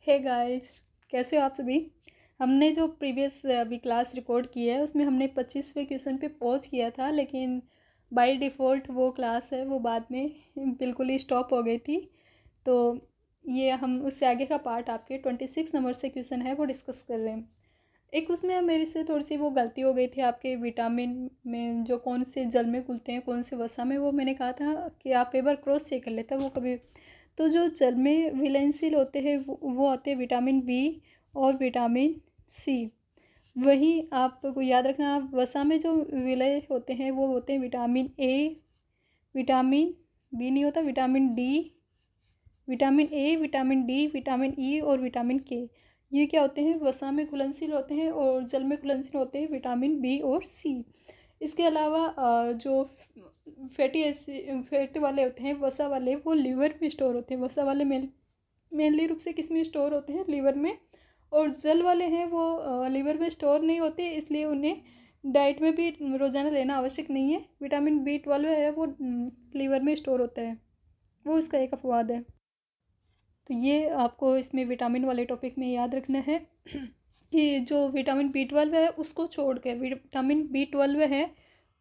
Hey guys, कैसे हो आप सभी। हमने जो प्रीवियस अभी क्लास रिकॉर्ड की है उसमें हमने 25वें क्वेश्चन पे पहुंच किया था, लेकिन बाय डिफ़ॉल्ट वो क्लास है वो बाद में बिल्कुल ही स्टॉप हो गई थी। तो ये हम उससे आगे का पार्ट आपके 26 नंबर से क्वेश्चन है वो डिस्कस कर रहे हैं। एक उसमें मेरे से थोड़ी सी वो गलती हो गई थी, आपके विटामिन में जो कौन से जल में घुलते हैं कौन से वसा में, वो मैंने कहा था कि आप एक बार क्रॉस चेक कर लेते वो कभी। तो जो जल में विलेंसिल होते हैं वो आते हैं विटामिन बी और विटामिन सी। वहीं आपको याद रखना, आप वसा में जो विलय होते हैं वो होते हैं विटामिन ए, विटामिन बी नहीं होता, vitamin D, vitamin A, vitamin D, vitamin E और विटामिन के। ये क्या होते हैं, वसा में घुलनशील होते हैं और जल में घुलनशील होते हैं विटामिन बी और सी। इसके अलावा जो फैटी वाले होते हैं वसा वाले, वो लीवर में स्टोर होते हैं। वसा वाले मेनली रूप से किस में स्टोर होते हैं, लीवर में। और जल वाले हैं वो लीवर में स्टोर नहीं होते, इसलिए उन्हें डाइट में भी रोज़ाना लेना आवश्यक नहीं है। विटामिन बी 12 है वो लीवर में स्टोर होता है, वो इसका एक अपवाद है। तो ये आपको इसमें विटामिन वाले टॉपिक में याद रखना है कि जो विटामिन बी 12 है उसको छोड़ कर विटामिन बी 12 है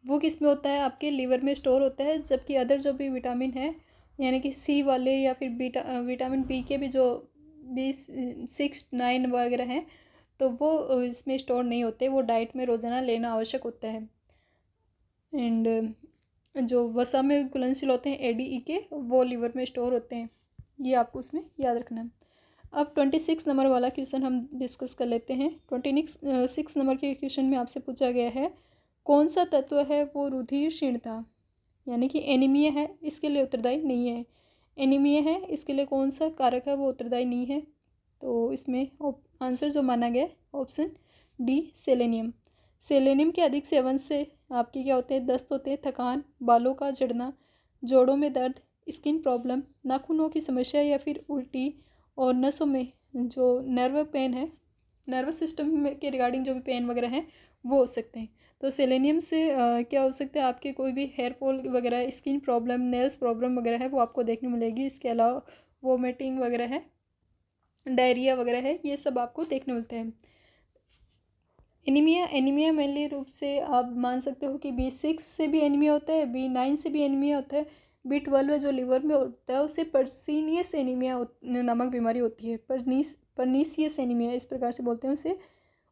वो किस में होता है, आपके लीवर में स्टोर होता है। जबकि अदर जो भी विटामिन है, यानी कि सी वाले या फिर विटामिन बी के भी जो B6 9 वगैरह हैं, तो वो इसमें स्टोर नहीं होते, वो डाइट में रोज़ाना लेना आवश्यक होता है। एंड जो वसा में घुलनशील होते हैं ADE के, वो लीवर में स्टोर होते हैं। ये आपको उसमें याद रखना है। अब 26 नंबर वाला क्वेश्चन हम डिस्कस कर लेते हैं। 26 नंबर के क्वेश्चन में आपसे पूछा गया है कौन सा तत्व है वो रुधिर क्षीणता यानी कि एनीमिया है, इसके लिए उत्तरदायी नहीं है। एनीमिया है, इसके लिए कौन सा कारक है वो उत्तरदायी नहीं है। तो इसमें आंसर जो माना गया ऑप्शन डी, सेलेनियम। सेलेनियम के अधिक सेवन से आपके क्या होते हैं, दस्त होते हैं, थकान, बालों का झड़ना, जोड़ों में दर्द, स्किन प्रॉब्लम, नाखूनों की समस्या या फिर उल्टी, और नसों में जो नर्व पेन है, नर्वस सिस्टम में के रिगार्डिंग जो भी पेन वगैरह हैं वो हो सकते हैं। तो सेलेनियम से क्या हो सकता है, आपके कोई भी हेयर फॉल वगैरह, स्किन प्रॉब्लम, नेल्स प्रॉब्लम वगैरह है वो आपको देखने मिलेगी। इसके अलावा वोमिटिंग वगैरह है, डायरिया वगैरह है, ये सब आपको देखने मिलते हैं। एनीमिया, एनीमिया मेनली रूप से आप मान सकते हो कि B6 से भी एनीमिया होता है, B9 से भी एनीमिया होता है, B12 जो लीवर में होता है उसे पर्सीनियस एनीमिया नामक बीमारी होती है। परनीसियस एनीमिया इस प्रकार से बोलते हैं उसे।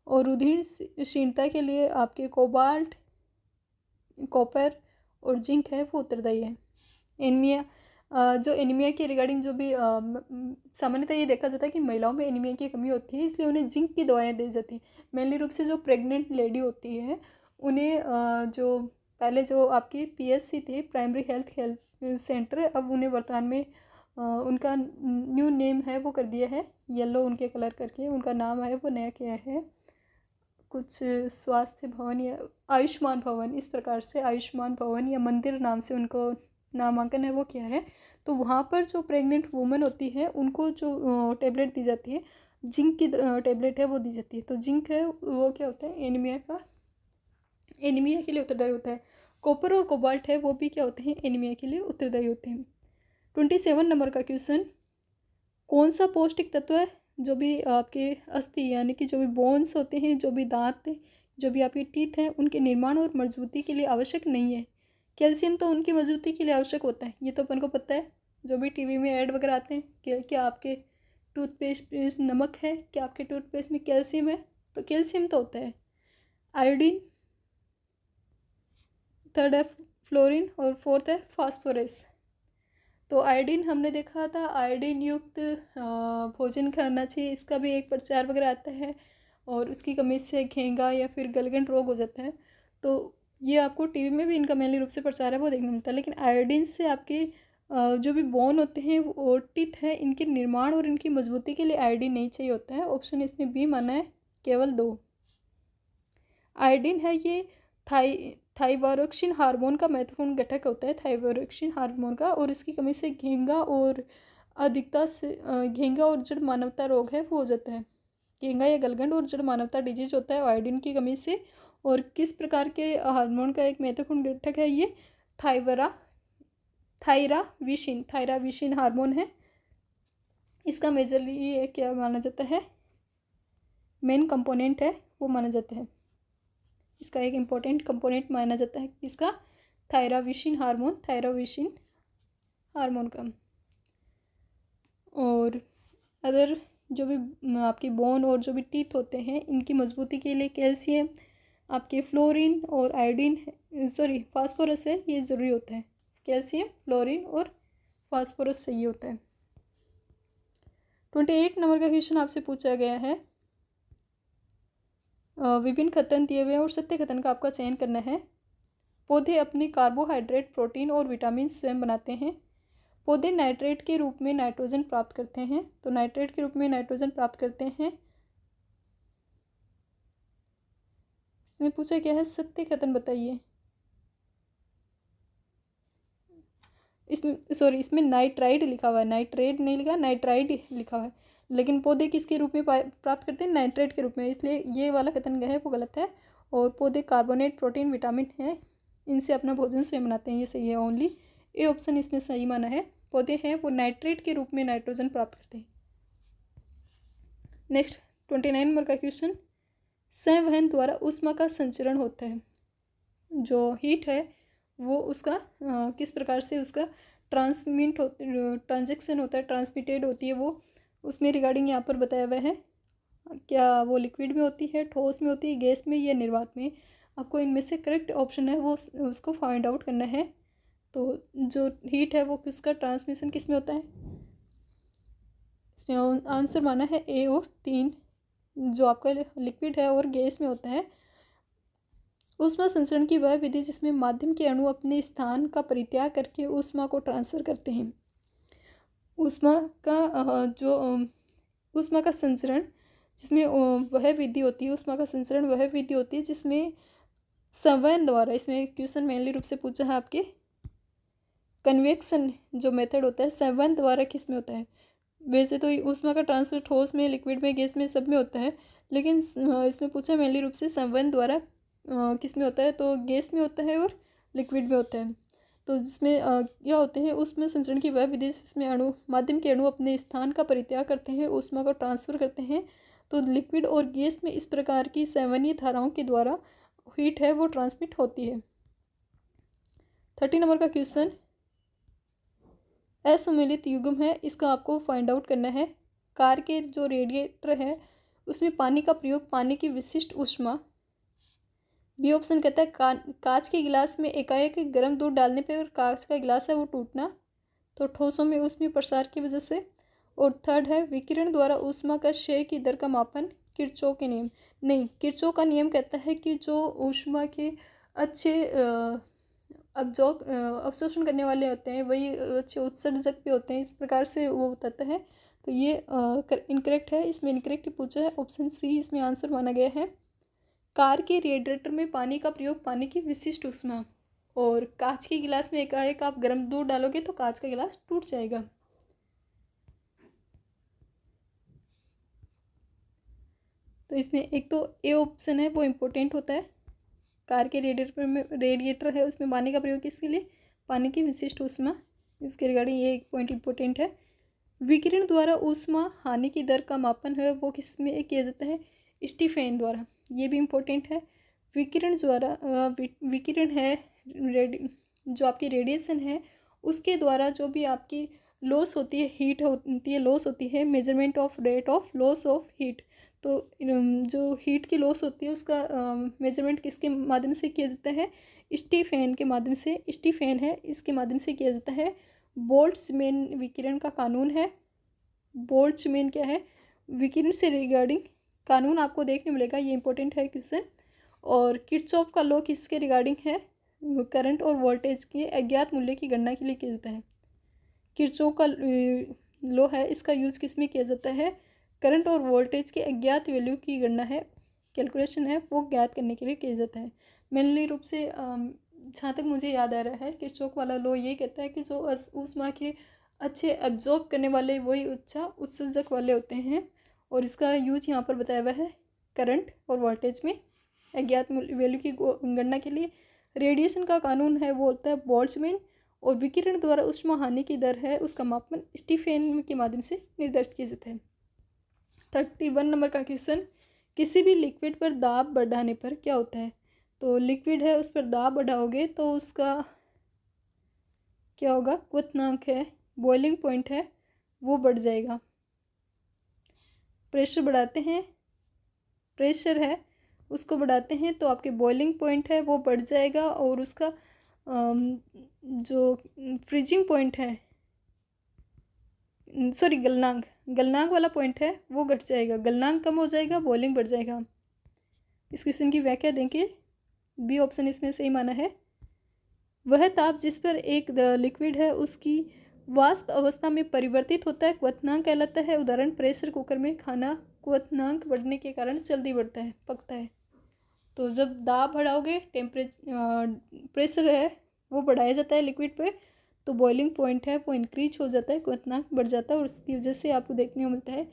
और रुधिर क्षीणता के लिए आपके कोबाल्ट, कॉपर और जिंक है वो उत्तरदायी है। एनीमिया जो एनीमिया के रिगार्डिंग जो भी सामान्यतः ये देखा जाता है कि महिलाओं में एनीमिया की कमी होती है, इसलिए उन्हें जिंक की दवाएं दी जाती हैं। मेनली रूप से जो प्रेग्नेंट लेडी होती है उन्हें जो पहले जो आपकी PHC थी, प्राइमरी हेल्थ सेंटर, अब उन्हें वर्तमान में उनका न्यू नेम है वो कर दिया है, येलो उनके कलर करके उनका नाम है वो नया किया है, कुछ स्वास्थ्य भवन या आयुष्मान भवन, इस प्रकार से आयुष्मान भवन या मंदिर नाम से उनको नामांकन है वो किया है। तो वहाँ पर जो प्रेग्नेंट वुमेन होती है उनको जो टेबलेट दी जाती है, जिंक की टेबलेट है वो दी जाती है। तो जिंक है वो क्या होता है, एनीमिया के लिए उत्तरदायी होता है। कॉपर और कोबाल्ट है वो भी क्या होते हैं, एनीमिया के लिए उत्तरदायी होते हैं। 27 नंबर का क्वेश्चन, कौन सा पौष्टिक तत्व है जो भी आपके अस्थि यानी कि जो भी बोन्स होते हैं, जो भी दांत, जो भी आपके टीथ हैं, उनके निर्माण और मजबूती के लिए आवश्यक नहीं है। कैल्शियम तो उनकी मजबूती के लिए आवश्यक होता है, ये तो अपन को पता है। जो भी टीवी में ऐड वगैरह आते हैं कि क्या आपके टूथपेस्ट में नमक है, क्या आपके टूथपेस्ट में कैल्शियम है, तो कैल्शियम तो होता है। आयोडीन, थर्ड है फ्लोरीन और फोर्थ है फास्फोरस। तो आयोडीन हमने देखा था, आयोडीन युक्त भोजन करना चाहिए, इसका भी एक प्रचार वगैरह आता है। और उसकी कमी से घेंगा या फिर गलगंड रोग हो जाता है। तो ये आपको टीवी में भी इनका मेनली रूप से प्रचार है वो देखने मिलता है। लेकिन आयोडीन से आपके जो भी बोन होते हैं वो टीथ है, इनके निर्माण और इनकी मजबूती के लिए आयोडीन नहीं चाहिए होता है। ऑप्शन इसमें बी माना है, केवल 2। आयोडीन है ये थाइरोक्सिन हार्मोन का महत्वपूर्ण घटक होता है, थाइरोक्सिन हार्मोन का, और इसकी कमी से घेंगा और अधिकता से घेंगा और जड़ मानवता रोग है वो हो जाता है। घेंगा या गलगंड और जड़ मानवता डिजीज होता है आयोडीन की कमी से। और किस प्रकार के हार्मोन का एक महत्वपूर्ण घटक है ये, थाइराविशिन हार्मोन है। इसका मेजरली ये क्या माना जाता है, मेन कंपोनेंट है वो माना जाता है, इसका एक इम्पोर्टेंट कंपोनेंट माना जाता है इसका थायराविशिन हार्मोन का। और अदर जो भी आपकी बोन और जो भी टीथ होते हैं इनकी मजबूती के लिए कैल्शियम, आपके फ्लोरीन और आयोडीन, फास्फोरस है, ये ज़रूरी होता है। कैल्शियम, फ्लोरीन और फास्फोरस चाहिए होता है। 28 नंबर का क्वेश्चन आपसे पूछा गया है, विभिन्न कथन दिए हुए हैं और सत्य कथन का आपका चयन करना है। पौधे अपने कार्बोहाइड्रेट, प्रोटीन और विटामिन स्वयं बनाते हैं। पौधे नाइट्रेट के रूप में नाइट्रोजन प्राप्त करते हैं, तो नाइट्रेट के रूप में नाइट्रोजन प्राप्त करते हैं। इसमें पूछा क्या है, सत्य कथन बताइए। इसमें नाइट्राइड लिखा हुआ है, नाइट्रेट नहीं लिखा, नाइट्राइड लिखा हुआ है, लेकिन पौधे किसके रूप में प्राप्त करते हैं, नाइट्रेट के रूप में, इसलिए ये वाला कथन है वो गलत है। और पौधे कार्बोनेट, प्रोटीन, विटामिन है, इनसे अपना भोजन स्वयं बनाते हैं, ये सही है। ओनली ए ऑप्शन इसमें सही माना है, पौधे हैं वो नाइट्रेट के रूप में नाइट्रोजन प्राप्त करते हैं। नेक्स्ट 29 नंबर का क्वेश्चन, संवहन द्वारा ऊष्मा का संचरण होता है। जो हीट है वो उसका किस प्रकार से उसका ट्रांजेक्शन होता है, ट्रांसमिटेड होती है, वो उसमें रिगार्डिंग यहाँ पर बताया हुआ है। क्या वो लिक्विड में होती है, ठोस में होती है, गैस में या निर्वात में। आपको इनमें से करेक्ट ऑप्शन है वो उसको फाइंड आउट करना है। तो जो हीट है वो किसका ट्रांसमिशन किस में होता है, इसमें आंसर माना है ए और 3, जो आपका लिक्विड है और गैस में होता है। ऊष्मा संचरण की वह विधि जिसमें माध्यम के अणु अपने स्थान का परित्याग करके ऊष्मा को ट्रांसफर करते हैं। ऊष्मा का संचरण जिसमें वह विधि होती है, ऊष्मा का संचरण वह विधि होती है जिसमें संवहन द्वारा, इसमें क्वेश्चन मेनली रूप से पूछा है आपके, कन्वेक्शन जो मेथड होता है संवहन द्वारा किस में होता है। वैसे तो ऊष्मा का ट्रांसफर ठोस में, लिक्विड में, गैस में, सब में होता है, लेकिन इसमें पूछा मेनली रूप से संवहन द्वारा किस में होता है, तो गैस में होता है और लिक्विड में होता है। तो जिसमें यह होते हैं ऊष्मा संचरण की वह विधि जिसमें माध्यम के अणु अपने स्थान का परित्याग करते हैं, ऊष्मा को ट्रांसफर करते हैं। तो लिक्विड और गैस में इस प्रकार की संवहनीय धाराओं के द्वारा हीट है वो ट्रांसमिट होती है। 30 नंबर का क्वेश्चन, असम्मिलित युग्म है, इसका आपको फाइंड आउट करना है। कार के जो रेडिएटर है उसमें पानी का प्रयोग, पानी की विशिष्ट ऊष्मा। बी ऑप्शन कहता है कांच के गिलास में एकाएक गर्म दूध डालने पर कांच का गिलास है वो टूटना, तो ठोसों में ऊष्मीय प्रसार की वजह से। और थर्ड है विकिरण द्वारा ऊष्मा का क्षय की दर का मापन, किरचॉफ के नियम। नहीं, किरचॉफ का नियम कहता है कि जो ऊष्मा के अच्छे अवशोषण करने वाले होते हैं वही अच्छे उत्सर्जक भी होते हैं, इस प्रकार से वो बताता है। तो ये इनकरेक्ट है, इसमें इनकरेक्ट पूछा है, ऑप्शन सी इसमें आंसर माना गया है। कार के रेडिएटर में पानी का प्रयोग, पानी की विशिष्ट ऊष्मा। और कांच के गिलास में एकाएक आप गर्म दूध डालोगे तो कांच का गिलास टूट जाएगा। तो इसमें एक तो ए ऑप्शन है वो इम्पोर्टेंट होता है, कार के रेडिएटर है उसमें पानी का प्रयोग किसके लिए, पानी की विशिष्ट ऊष्मा, इसके रिगार्डिंग ये एक पॉइंट इम्पोर्टेंट है। विकिरण द्वारा ऊष्मा हानि की दर का मापन है वो किस में किया जाता है, स्टीफेन द्वारा, ये भी इम्पोर्टेंट है। विकिरण द्वारा विकिरण है जो आपकी रेडिएशन है उसके द्वारा जो भी आपकी लॉस होती है, हीट होती है, लॉस होती है, measurement of rate of loss of heat. तो जो हीट की लॉस होती है उसका मेजरमेंट किसके माध्यम से किया जाता है, स्टीफेन के माध्यम से, स्टीफेन है इसके माध्यम से किया जाता है। बोल्ट्जमैन विकिरण का कानून है, बोल्ट्जमैन क्या है, विकिरण से रिगार्डिंग कानून आपको देखने मिलेगा, ये इंपॉर्टेंट है क्वेश्चन। और किरचॉफ का लॉ किसके रिगार्डिंग है, करंट और वोल्टेज के अज्ञात मूल्य की गणना के लिए किया जाता है। किरचॉफ का लॉ है इसका यूज किस में किया जाता है, करंट और वोल्टेज के अज्ञात वैल्यू की गणना है, कैलकुलेशन है वो ज्ञात करने के लिए किया जाता है। मेनली रूप से जहाँ तक मुझे याद आ रहा है किरचॉफ वाला लॉ ये कहता है कि जो ऊष्मा के अच्छे एब्जॉर्ब करने वाले वही अच्छा उत्सर्जक वाले होते हैं, और इसका यूज यहाँ पर बताया हुआ है करंट और वोल्टेज में अज्ञात वैल्यू की गणना के लिए। रेडिएशन का कानून है वो होता है बोल्ट्जमैन, और विकिरण द्वारा ऊष्मा हानि की दर है उसका मापन स्टीफेन के माध्यम से निर्धारित किया जाता है। 31 नंबर का क्वेश्चन, किसी भी लिक्विड पर दाब बढ़ाने पर क्या होता है? तो लिक्विड है उस पर दाब बढ़ाओगे तो उसका क्या होगा? क्वथनांक है, बॉइलिंग पॉइंट है, वो बढ़ जाएगा। प्रेशर बढ़ाते हैं, प्रेशर है उसको बढ़ाते हैं तो आपके बॉइलिंग पॉइंट है वो बढ़ जाएगा और उसका जो फ्रीजिंग पॉइंट है, सॉरी गलनांक वाला पॉइंट है वो घट जाएगा, गलनांक कम हो जाएगा, बॉइलिंग बढ़ जाएगा। इस क्वेश्चन की व्याख्या देंगे, बी ऑप्शन इसमें सही माना है। वह ताप जिस पर एक लिक्विड है उसकी वाष्प अवस्था में परिवर्तित होता है क्वथनांक कहलाता है। उदाहरण, प्रेशर कुकर में खाना क्वथनांक बढ़ने के कारण जल्दी बढ़ता है, पकता है। तो जब दाब बढ़ाओगे प्रेशर है वो बढ़ाया जाता है लिक्विड पे, तो बॉइलिंग पॉइंट है वो इंक्रीज हो जाता है, क्वथनांक बढ़ जाता है और उसकी वजह से आपको देखने को मिलता है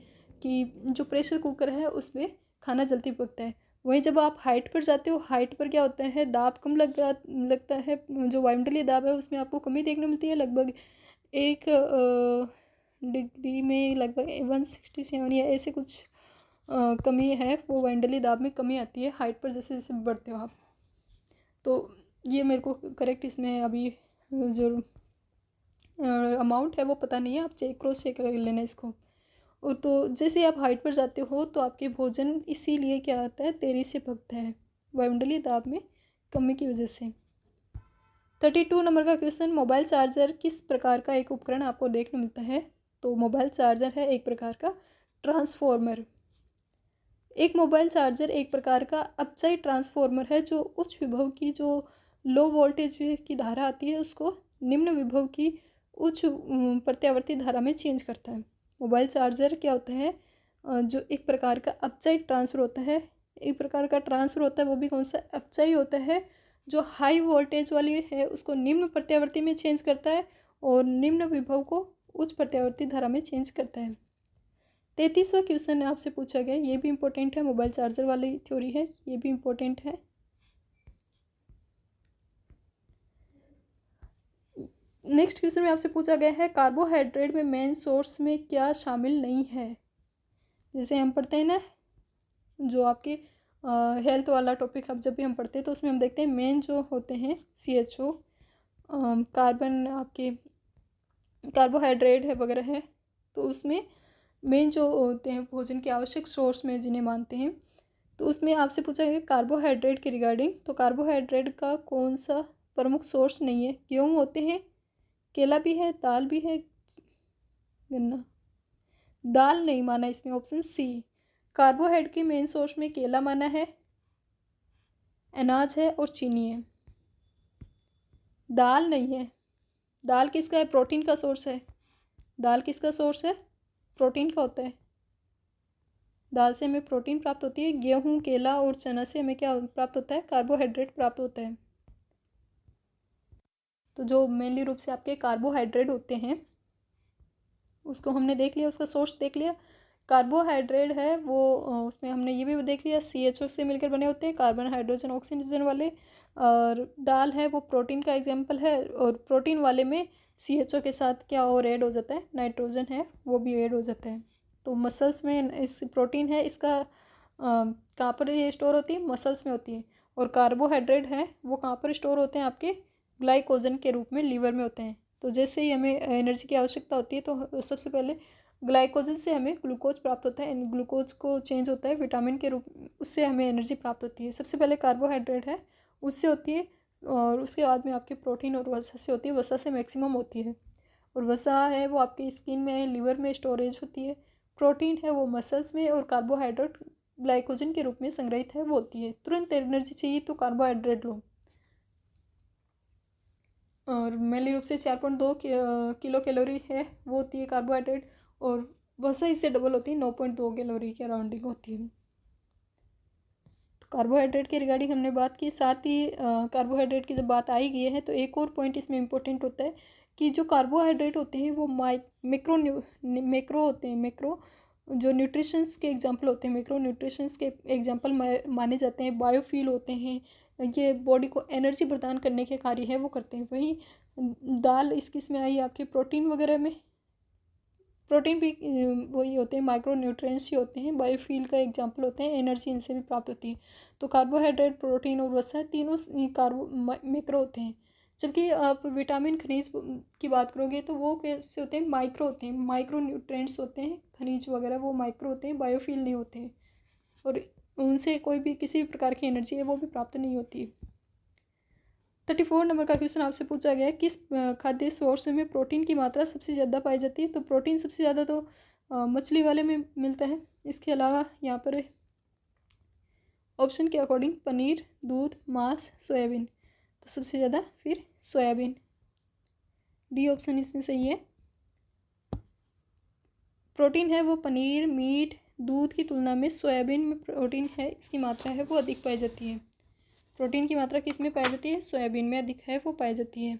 कि जो प्रेशर कुकर है उसमें खाना जल्दी पकता है। वहीं जब आप हाइट पर जाते हो, हाइट पर क्या होता है, दाब कम लगता है, जो वायुमंडलीय दाब है उसमें आपको कमी देखने मिलती है, लगभग 1 डिग्री में लगभग 167 या ऐसे कुछ कमी है, वो वायुमंडलीय दाब में कमी आती है हाइट पर जैसे जैसे बढ़ते हो आप। तो ये मेरे को करेक्ट इसमें अभी जो अमाउंट है वो पता नहीं है, आप क्रॉस चेक कर लेना इसको। और तो जैसे आप हाइट पर जाते हो तो आपके भोजन इसीलिए क्या आता है, देरी से पकता है, वायुमंडलीय दाब में कमी की वजह से। 32 नंबर का क्वेश्चन, मोबाइल चार्जर किस प्रकार का एक उपकरण आपको देखने मिलता है? तो मोबाइल चार्जर है एक प्रकार का ट्रांसफॉर्मर। एक मोबाइल चार्जर एक प्रकार का अपचाई ट्रांसफॉर्मर है जो उच्च विभव की जो लो वोल्टेज की धारा आती है उसको निम्न विभव की उच्च प्रत्यावर्ती धारा में चेंज करता है। मोबाइल चार्जर क्या होता है, जो एक प्रकार का अपचाई ट्रांसफर होता है, एक प्रकार का ट्रांसफर होता है, वो भी कौन सा अपचाई होता है, जो हाई वोल्टेज वाली है उसको निम्न प्रत्यावर्ती में चेंज करता है और निम्न विभव को उच्च प्रत्यावर्ती धारा में चेंज करता है। 33वां क्वेश्चन आपसे पूछा गया, ये भी इंपॉर्टेंट है, मोबाइल चार्जर वाली थ्योरी है, ये भी इंपॉर्टेंट है। नेक्स्ट क्वेश्चन में आपसे पूछा गया है, कार्बोहाइड्रेट में मेन सोर्स में क्या शामिल नहीं है? जैसे हम पढ़ते हैं ना, जो आपके हेल्थ वाला टॉपिक अब जब भी हम पढ़ते हैं तो उसमें हम देखते हैं मेन जो होते हैं CHO, कार्बन, आपके कार्बोहाइड्रेट है वगैरह है, तो उसमें मेन जो होते हैं भोजन के आवश्यक सोर्स में जिन्हें मानते हैं, तो उसमें आपसे पूछा गया कार्बोहाइड्रेट के रिगार्डिंग, तो कार्बोहाइड्रेट का कौन सा प्रमुख सोर्स नहीं है? गेहूँ होते हैं, केला भी है, दाल भी है, गन्ना, दाल नहीं माना इसमें, ऑप्शन सी। कार्बोहाइड्रेट के मेन सोर्स में केला माना है, अनाज है और चीनी है, दाल नहीं है। दाल किसका है? प्रोटीन का सोर्स है। दाल किसका सोर्स है? प्रोटीन का होता है, दाल से हमें प्रोटीन प्राप्त होती है। गेहूँ, केला और चना से हमें क्या प्राप्त होता है? कार्बोहाइड्रेट प्राप्त होता है। तो जो मेनली रूप से आपके कार्बोहाइड्रेट होते हैं उसको हमने देख लिया, उसका सोर्स देख लिया। कार्बोहाइड्रेट है वो उसमें हमने ये भी देख लिया, CHO से मिलकर बने होते हैं, कार्बन हाइड्रोजन ऑक्सीजन वाले। और दाल है वो प्रोटीन का एग्जाम्पल है, और प्रोटीन वाले में CHO के साथ क्या और ऐड हो जाता है? नाइट्रोजन है वो भी ऐड हो जाता है। तो मसल्स में इस प्रोटीन है इसका कहाँ पर ये स्टोर होती है? मसल्स में होती है। और कार्बोहाइड्रेट है वो कहाँ पर स्टोर होते हैं? आपके ग्लाइकोजन के रूप में लीवर में होते हैं। तो जैसे ही हमें एनर्जी की आवश्यकता होती है तो सबसे पहले ग्लाइकोजन से हमें ग्लूकोज प्राप्त होता है, ग्लूकोज को चेंज होता है विटामिन के रूप, उससे हमें एनर्जी प्राप्त होती है। सबसे पहले कार्बोहाइड्रेट है उससे होती है, और उसके बाद में आपके प्रोटीन और वसा से होती है, वसा से मैक्सिमम होती है। और वसा है वो आपकी स्किन में, लीवर में स्टोरेज होती है। प्रोटीन है वो मसल्स में, और कार्बोहाइड्रेट ग्लाइकोजन के रूप में संग्रहित है वो होती है। तुरंत एनर्जी चाहिए तो कार्बोहाइड्रेट लो। और मेनली रूप से 4.2 किलो कैलोरी है वो होती है कार्बोहाइड्रेट, और वसा इससे डबल होती है, 9.2 कैलोरी की अराउंडिंग होती है। तो कार्बोहाइड्रेट के रिगार्डिंग हमने बात की। साथ ही कार्बोहाइड्रेट की जब बात आई गई है तो एक और पॉइंट इसमें इंपॉर्टेंट होता है कि जो कार्बोहाइड्रेट होते हैं वो मैक्रो होते हैं। मैक्रो जो न्यूट्रिशंस के एग्जांपल होते हैं, मैक्रो न्यूट्रिशंस के एग्जांपल माने जाते हैं, बायोफ्यूल होते हैं, ये बॉडी को एनर्जी प्रदान करने के कार्य है वो करते हैं। वहीं दाल इसमें आई आपके प्रोटीन वगैरह में। प्रोटीन भी वही होते हैं, माइक्रो न्यूट्रिएंट्स ही होते हैं, बायोफ्यूल का एग्जांपल होते हैं, एनर्जी इनसे भी प्राप्त होती है। तो कार्बोहाइड्रेट, प्रोटीन और वसा तीनों मैक्रो होते हैं। जबकि आप विटामिन खनिज की बात करोगे तो वो कैसे होते हैं, माइक्रो होते हैं, माइक्रो न्यूट्रिएंट्स होते हैं, खनिज वगैरह वो माइक्रो होते हैं, बायोफ्यूल नहीं होते हैं, और उनसे कोई भी किसी भी प्रकार की एनर्जी है वो भी प्राप्त नहीं होती। 34 नंबर का क्वेश्चन आपसे पूछा गया है, किस खाद्य सोर्स में प्रोटीन की मात्रा सबसे ज़्यादा पाई जाती है। तो प्रोटीन सबसे ज़्यादा तो मछली वाले में मिलता है। इसके अलावा यहाँ पर ऑप्शन के अकॉर्डिंग पनीर, दूध, मांस, सोयाबीन, तो सबसे ज़्यादा फिर सोयाबीन, डी ऑप्शन इसमें सही है। प्रोटीन है वो पनीर, मीट, दूध की तुलना में सोयाबीन में प्रोटीन है, इसकी मात्रा है वो अधिक पाई जाती है। प्रोटीन की मात्रा किस में पाई जाती है, सोयाबीन में अधिक है वो पाई जाती है।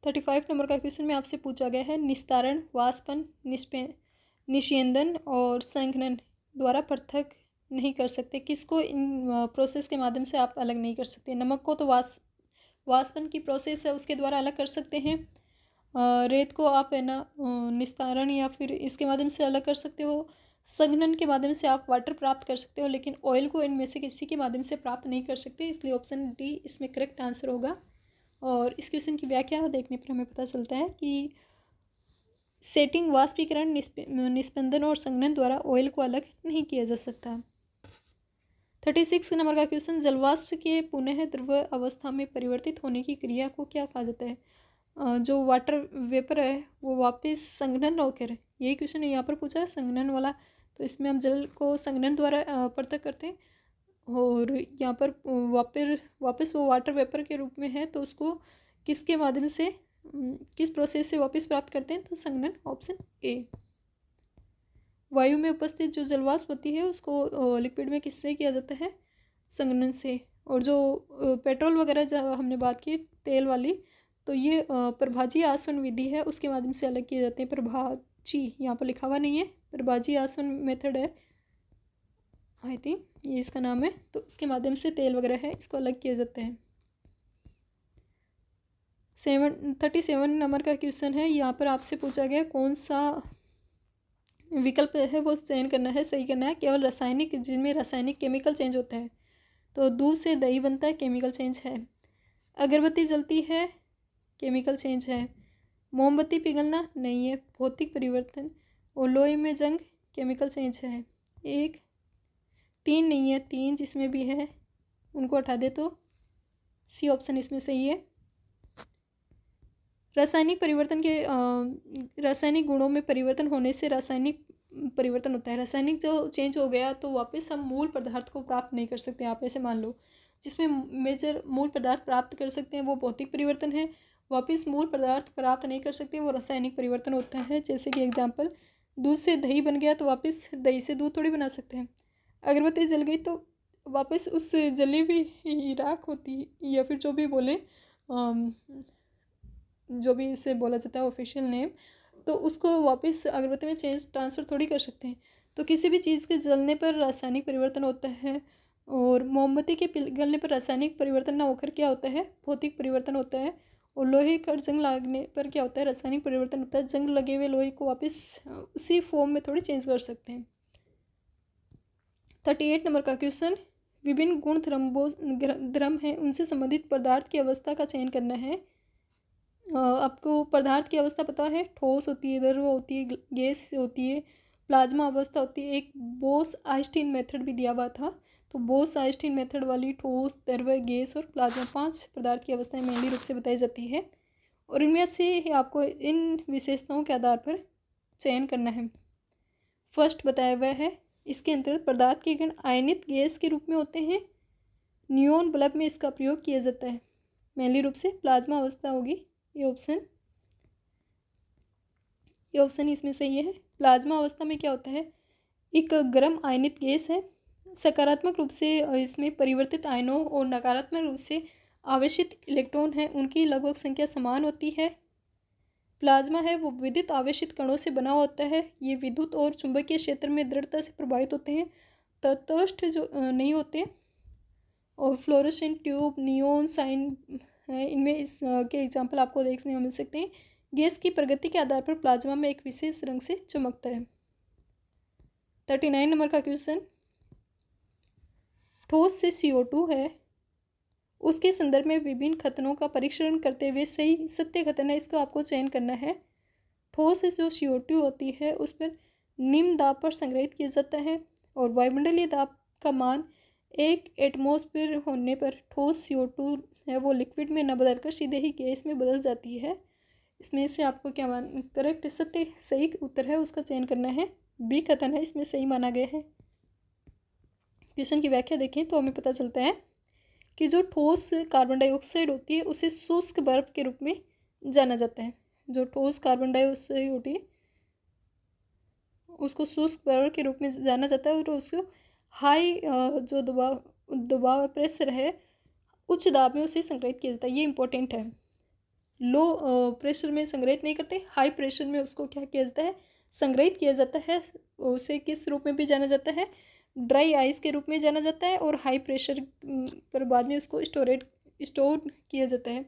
थर्टी 35 नंबर का क्वेश्चन में आपसे पूछा गया है, निस्तारण, वाष्पन, निष्यंदन और संघनन द्वारा पृथक नहीं कर सकते, किसको इन प्रोसेस के माध्यम से आप अलग नहीं कर सकते। नमक को तो वाष्पन की प्रोसेस है उसके द्वारा अलग कर सकते हैं। रेत को आप है ना निस्तारण या फिर इसके माध्यम से अलग कर सकते हो। संघनन के माध्यम से आप वाटर प्राप्त कर सकते हो, लेकिन ऑयल को इनमें से किसी के माध्यम से प्राप्त नहीं कर सकते, इसलिए ऑप्शन डी इसमें करेक्ट आंसर होगा। और इस क्वेश्चन की व्याख्या देखने पर हमें पता चलता है कि सेटिंग, वाष्पीकरण, निस्पंदन और संघनन द्वारा ऑयल को अलग नहीं किया जा सकता। 36 नंबर का क्वेश्चन, जलवाष्प के पुनः द्रव अवस्था में परिवर्तित होने की क्रिया को क्या कहा जाता है। जो वाटर वेपर है वो वापस संघनन होकर, यही क्वेश्चन यहाँ पर पूछा है संघनन वाला, तो इसमें हम जल को संघनन द्वारा पृथक करते हैं, और यहाँ पर वापस वो वाटर वेपर के रूप में है, तो उसको किसके माध्यम से, किस प्रोसेस से वापस प्राप्त करते हैं, तो संघनन, ऑप्शन ए। वायु में उपस्थित जो जलवाष्प होती है उसको लिक्विड में किससे किया जाता है, संघनन से। और जो पेट्रोल वगैरह जब हमने बात की तेल वाली, तो ये प्रभाजी आसवन विधि है, उसके माध्यम से अलग किए जाते हैं। प्रभाजी यहाँ पर लिखा हुआ नहीं है, प्रभाजी आसवन मेथड है आई थिंक, ये इसका नाम है, तो इसके माध्यम से तेल वगैरह है इसको अलग किया जाता है। 37 नंबर का क्वेश्चन है, यहाँ पर आपसे पूछा गया कौन सा विकल्प है वो चयन करना है, सही करना है। केवल रासायनिक, जिनमें रासायनिक केमिकल चेंज होता है, तो दूध से दही बनता है, केमिकल चेंज है। अगरबत्ती जलती है, केमिकल चेंज है। मोमबत्ती पिघलना नहीं है, भौतिक परिवर्तन। और लोहे में जंग, केमिकल चेंज है। 1, 3 नहीं है, 3 जिसमें भी है उनको हटा दे तो सी ऑप्शन इसमें सही है। रासायनिक परिवर्तन के रासायनिक गुणों में परिवर्तन होने से रासायनिक परिवर्तन होता है। रासायनिक जो चेंज हो गया तो वापस हम मूल पदार्थ को प्राप्त नहीं कर सकते। आप ऐसे मान लो, जिसमें मेजर मूल पदार्थ प्राप्त कर सकते हैं वो भौतिक परिवर्तन है, वापस मूल पदार्थ प्राप्त नहीं कर सकते वो रासायनिक परिवर्तन होता है। जैसे कि एग्जाम्पल, दूध से दही बन गया तो वापस दही से दूध थोड़ी बना सकते हैं। अगरबत्ती जल गई तो वापस उस जली हुई राख होती, या फिर जो भी बोले, जो भी इसे बोला जाता है ऑफिशियल नेम, तो उसको वापस अगरबत्ती में चेंज ट्रांसफ़र थोड़ी कर सकते हैं। तो किसी भी चीज़ के जलने पर रासायनिक परिवर्तन होता है, और मोमबत्ती के पिघलने पर रासायनिक परिवर्तन ना होकर क्या होता है, भौतिक परिवर्तन होता है। और लोहे का जंग लगने पर क्या होता है, रासायनिक परिवर्तन होता है। जंग लगे हुए लोहे को वापस उसी फॉर्म में थोड़ी चेंज कर सकते हैं। 38 नंबर का क्वेश्चन, विभिन्न गुण द्रम हैं, उनसे संबंधित पदार्थ की अवस्था का चयन करना है। आपको पदार्थ की अवस्था पता है, ठोस होती है, द्रव होती है, गैस होती है, प्लाज्मा अवस्था होती है। एक बोस आइंस्टीन मेथड भी दिया हुआ था, तो बोस आइंस्टीन मेथड वाली ठोस, द्रव, गैस और प्लाज्मा 5 पदार्थ की अवस्थाएं मेनली रूप से बताई जाती है, और इनमें से आपको इन विशेषताओं के आधार पर चयन करना है। फर्स्ट बताया हुआ है, इसके अंतर्गत पदार्थ के कण आयनित गैस के रूप में होते हैं। नियोन बल्ब में इसका प्रयोग किया जाता है। मेनली रूप से प्लाज्मा अवस्था होगी ये ऑप्शन इसमें सही है। प्लाज्मा अवस्था में क्या होता है, एक गर्म आयनित गैस है। सकारात्मक रूप से इसमें परिवर्तित आयनों और नकारात्मक रूप से आवेशित इलेक्ट्रॉन है, उनकी लगभग संख्या समान होती है। प्लाज्मा है वो विद्युत आवेशित कणों से बना होता है। ये विद्युत और चुंबकीय क्षेत्र में दृढ़ता से प्रभावित होते हैं, तटस्थ जो नहीं होते। और फ्लोरोसेंट ट्यूब, नियोन साइन है, इनमें इस के एग्जाम्पल आपको देखने को मिल सकते हैं। गैस की प्रगति के आधार पर प्लाज्मा में एक विशेष रंग से चमकता है। 39 नंबर का क्वेश्चन, ठोस से CO2 है, उसके संदर्भ में विभिन्न कथनों का परीक्षण करते हुए सही सत्य कथन है, इसको आपको चयन करना है। ठोस से जो CO2 होती है उस पर निम्न दाब पर संग्रहित किया जाता है और वायुमंडलीय दाब का मान 1 एटमॉस्फेयर होने पर ठोस CO2 है वो लिक्विड में न बदलकर सीधे ही गैस में बदल जाती है। इसमें से आपको क्या मान करेक्ट सत्य सही उत्तर है उसका चयन करना है। बी कथन है इसमें सही माना गया है। क्वेश्चन की व्याख्या देखें तो हमें पता चलता है कि जो ठोस कार्बन डाइऑक्साइड होती है उसे शुष्क बर्फ के रूप में जाना जाता है। जो ठोस कार्बन डाइऑक्साइड होती है उसको शुष्क बर्फ के रूप में जाना जाता है और उसको हाई जो दबाव प्रेशर है उच्च दाब में उसे संग्रहित किया जाता है। ये इंपॉर्टेंट है। लो प्रेशर में संग्रहित नहीं करते, हाई प्रेशर में उसको क्या किया जाता है संग्रहित किया जाता है। उसे किस रूप में भी जाना जाता है, ड्राई आइस के रूप में जाना जाता है और हाई प्रेशर पर बाद में उसको स्टोर किया जाता है।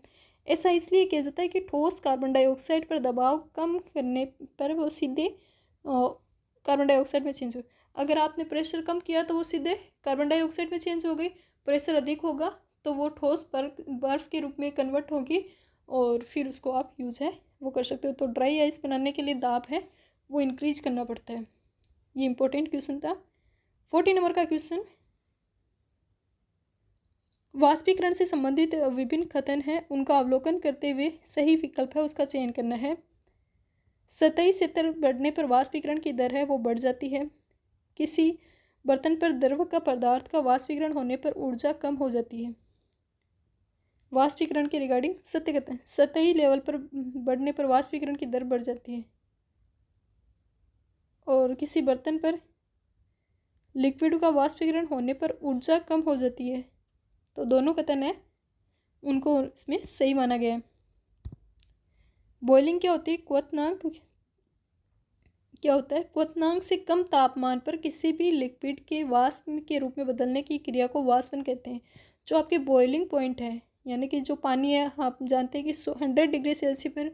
ऐसा इसलिए किया जाता है कि ठोस कार्बन डाइऑक्साइड पर दबाव कम करने पर वो सीधे कार्बन डाइऑक्साइड में चेंज हो। अगर आपने प्रेशर कम किया तो वो सीधे कार्बन डाइऑक्साइड में चेंज हो गई। प्रेशर अधिक होगा तो वो ठोस बर्फ के रूप में कन्वर्ट होगी और फिर उसको आप यूज़ है वो कर सकते हो। तो ड्राई आइस बनाने के लिए दाब है वो इंक्रीज करना पड़ता है। ये इंपॉर्टेंट क्वेश्चन था। 40 नंबर का क्वेश्चन, वाष्पीकरण से संबंधित विभिन्न कथन हैं उनका अवलोकन करते हुए सही विकल्प है उसका चयन करना है। सतही क्षेत्र बढ़ने पर वाष्पीकरण की दर है वो बढ़ जाती है। किसी बर्तन पर द्रव का पदार्थ का वाष्पीकरण होने पर ऊर्जा कम हो जाती है। वाष्पीकरण के रिगार्डिंग सत्य कथन, सतही लेवल पर बढ़ने पर वाष्पीकरण की दर बढ़ जाती है और किसी बर्तन पर लिक्विड का वाष्पीकरण होने पर ऊर्जा कम हो जाती है। तो दोनों कथन है उनको इसमें सही माना गया है। बॉइलिंग क्या होती है, क्वथनांक क्या होता है, क्वथनांक से कम तापमान पर किसी भी लिक्विड के वाष्प के रूप में बदलने की क्रिया को वाष्पन कहते हैं। जो आपके बॉइलिंग पॉइंट है यानी कि जो पानी है आप जानते हैं कि 100 डिग्री सेल्सियस पर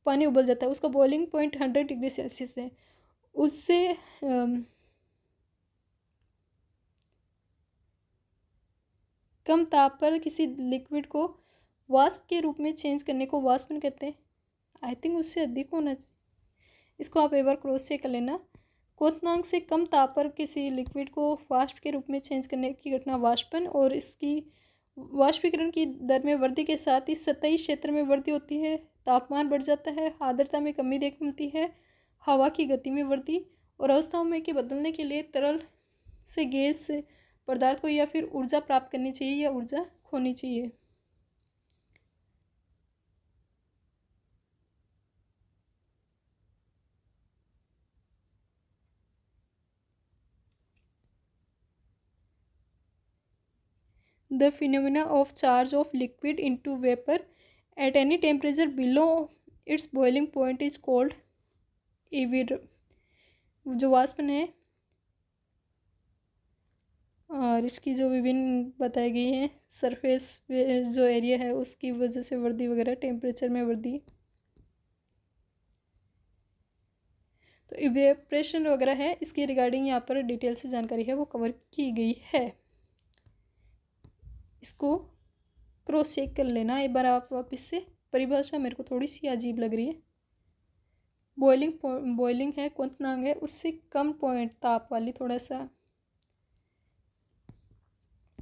पानी उबल जाता है, उसका बॉइलिंग पॉइंट 100 डिग्री सेल्सियस है। उससे कम ताप पर किसी लिक्विड को वाष्प के रूप में चेंज करने को वाष्पन कहते हैं। आई थिंक उससे अधिक होना चाहिए, इसको आप एक बार क्रॉस चेक कर लेना। क्वथनांक से कम ताप पर किसी लिक्विड को वाष्प के रूप में चेंज करने की घटना वाष्पन, और इसकी वाष्पीकरण की दर में वृद्धि के साथ ही सतही क्षेत्र में वृद्धि होती है, तापमान बढ़ जाता है, आर्द्रता में कमी देखने मिलती है, हवा की गति में वृद्धि, और अवस्थाओं में के बदलने के लिए तरल से गैस पदार्थ को या फिर ऊर्जा प्राप्त करनी चाहिए या ऊर्जा खोनी चाहिए। The phenomena of charge of liquid into vapor at any temperature below its boiling point is called जो वाष्पन है और इसकी जो विभिन्न बताई गई है सरफेस जो एरिया है उसकी वजह से वृद्धि वगैरह, टेम्परेचर में वृद्धि, तो इवेपोरेशन वगैरह है, इसकी रिगार्डिंग यहाँ पर डिटेल से जानकारी है वो कवर की गई है। इसको क्रॉस चेक कर लेना एक बार आप वापस से। परिभाषा मेरे को थोड़ी सी अजीब लग रही है। बॉइलिंग है, क्वथनांक है, उससे कम पॉइंट ताप वाली, थोड़ा सा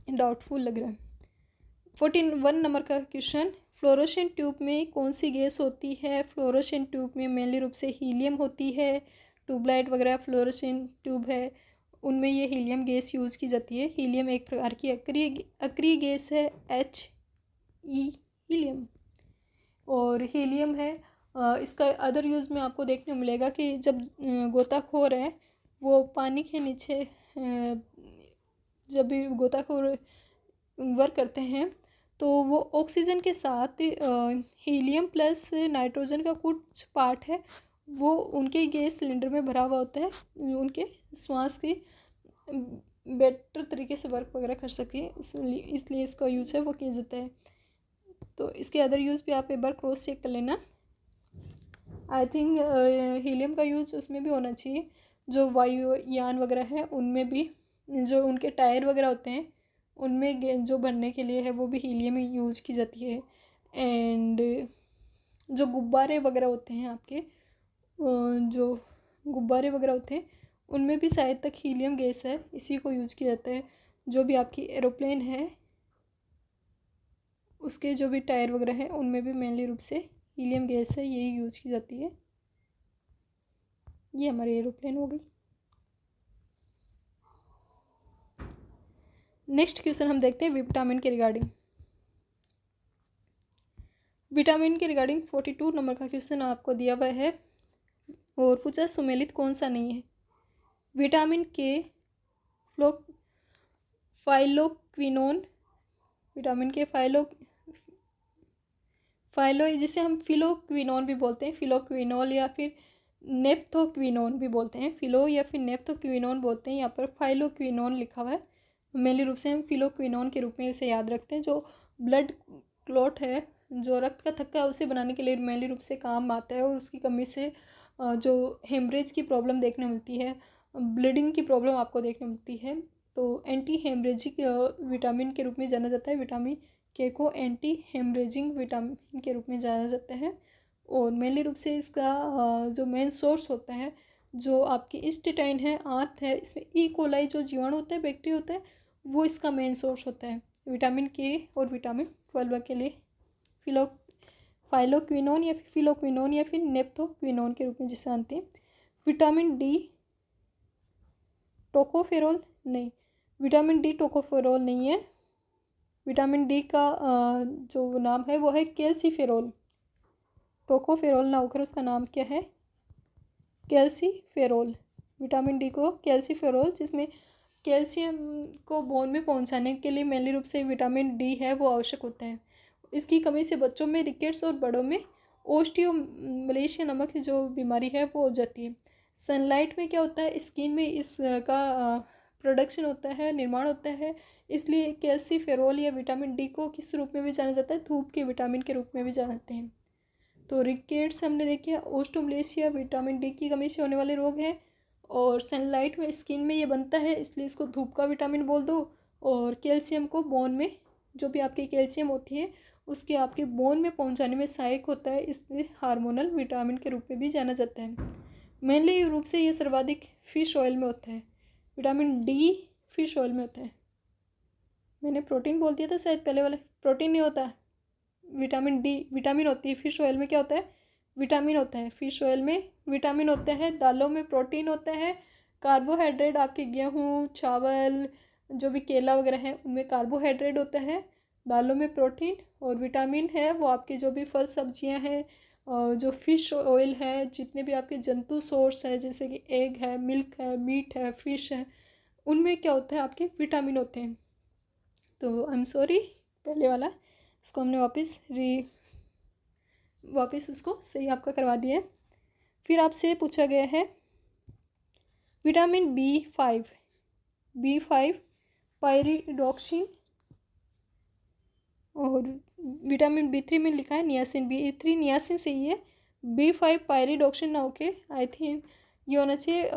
डाउटफुल लग रहा है। 41 नंबर का क्वेश्चन, फ्लोरोसेंट ट्यूब में कौन सी गैस होती है। फ्लोरोसेंट ट्यूब में मेनली रूप से हीलियम होती है। ट्यूबलाइट वगैरह फ्लोरोसेंट ट्यूब है उनमें ये हीलियम गैस यूज़ की जाती है। हीलियम एक प्रकार की अक्रिय गैस है, हीलियम। और हीलियम है इसका अदर यूज़ में आपको देखने को मिलेगा कि जब गोताखोर है वो पानी के नीचे जब भी गोताखोर वर्क करते हैं तो वो ऑक्सीजन के साथ हीलियम प्लस नाइट्रोजन का कुछ पार्ट है वो उनके गैस सिलेंडर में भरा हुआ होता है, उनके श्वास की बेटर तरीके से वर्क वगैरह कर सके, इसलिए इसका यूज़ है वो किया जाता है। तो इसके अदर यूज़ भी आप एक बार क्रॉस चेक कर लेना। आई थिंक हीलियम का यूज़ उसमें भी होना चाहिए, जो वायुयान वगैरह है उनमें भी, जो उनके टायर वगैरह होते हैं उनमें जो भरने के लिए है वो भी हीलियम ही यूज़ की जाती है। एंड जो गुब्बारे वगैरह होते हैं आपके, जो गुब्बारे वगैरह होते हैं उनमें भी शायद तक हीलियम गैस है, इसी को यूज़ किया जाता है। जो भी आपकी एरोप्लेन है उसके जो भी टायर वगैरह हैं उनमें भी मेनली रूप से हीलियम गैस है, यही यूज़ की जाती है। ये हमारी एरोप्लेन हो गई। नेक्स्ट क्वेश्चन हम देखते हैं विटामिन के रिगार्डिंग। विटामिन के रिगार्डिंग 42 नंबर का क्वेश्चन आपको दिया हुआ है और पूछा सुमेलित कौन सा नहीं है। विटामिन के फाइलोक्विनोन, विटामिन के फाइलो जिसे हम फिलोक्विनोन भी बोलते हैं, फिलोक्विनोल या फिर नेप्थोक्विनोन भी बोलते हैं, फिलो या फिर नेप्थोक्विनोन बोलते हैं। यहाँ पर फाइलोक्विनोन लिखा हुआ है, मेनली रूप से हम फिलोक्विनोन के रूप में इसे याद रखते हैं। जो ब्लड क्लॉट है, जो रक्त का थक्का है उसे बनाने के लिए मेनली रूप से काम आता है, और उसकी कमी से जो हेमरेज की प्रॉब्लम देखने मिलती है, ब्लीडिंग की प्रॉब्लम आपको देखने मिलती है, तो एंटी हेमरेजिक विटामिन के रूप में जाना जाता है। विटामिन के को एंटी हेमरेजिंग विटामिन के रूप में जाना जाता है। और मेनली रूप से इसका जो मेन सोर्स होता है, जो आपकी इंस्टेटाइन है, आंत है, इसमें ई कोलाई जो जीवाणु होता है, बैक्टीरिया होता है, वो इसका मेन सोर्स होता है। विटामिन के और विटामिन 12 के लिए फाइलोक्विनोन या फिर फिलोक्विनोन या फिर नेप्थोक्विनोन के रूप में जिसे जानते हैं। विटामिन डी टोकोफेरोल नहीं, विटामिन डी टोकोफेरोल नहीं है। विटामिन डी का जो नाम है वो है कैल्सीफेरोल। टोकोफेरोल ना होकर उसका नाम क्या है, कैल्सीफेरोल। विटामिन डी को कैल्सीफेरोल, जिसमें कैल्शियम को बोन में पहुंचाने के लिए मेनली रूप से विटामिन डी है वो आवश्यक होता है। इसकी कमी से बच्चों में रिकेट्स और बड़ों में ओस्टियोमलेशिया नामक जो बीमारी है वो हो जाती है। सनलाइट में क्या होता है, स्किन में इसका प्रोडक्शन होता है, निर्माण होता है, इसलिए कैल्सीफेरोल या विटामिन डी को किस रूप में भी जाना जाता है, धूप के विटामिन के रूप में भी जानते हैं। तो रिकेट्स हमने देखे, ओस्टियोमलेशिया विटामिन डी की कमी से होने वाले रोग हैं, और सनलाइट में स्किन में ये बनता है इसलिए इसको धूप का विटामिन बोल दो। और कैल्शियम को बोन में, जो भी आपकी कैल्शियम होती है उसके आपके बोन में पहुंचाने में सहायक होता है, इसलिए हार्मोनल विटामिन के रूप में भी जाना जाता है। मेनली रूप से ये सर्वाधिक फिश ऑयल में होता है। विटामिन डी फिश ऑयल में होता है। मैंने प्रोटीन बोल दिया था शायद पहले वाले, प्रोटीन नहीं होता, विटामिन डी विटामिन होती है। फिश ऑयल में क्या होता है, विटामिन होता है। फिश ऑयल में विटामिन होता है, दालों में प्रोटीन होता है, कार्बोहाइड्रेट आपके गेहूँ चावल जो भी केला वगैरह है उनमें कार्बोहाइड्रेट होता है, दालों में प्रोटीन, और विटामिन है वो आपके जो भी फल सब्जियां हैं, और जो फिश ऑयल है, जितने भी आपके जंतु सोर्स है जैसे कि एग है, मिल्क है, मीट है, फिश है, उनमें क्या होता है, आपके विटामिन होते हैं। तो आई एम सॉरी, पहले वाला इसको हमने वापस उसको सही आपका करवा दिया है। फिर आपसे पूछा गया है विटामिन बी फाइव पायरिडॉक्सिन, और विटामिन बी3 में लिखा है नियासिन, बी3 नियासिन सही है, बी5 पायरिडॉक्सिन ना होके आई थिंक ये होना चाहिए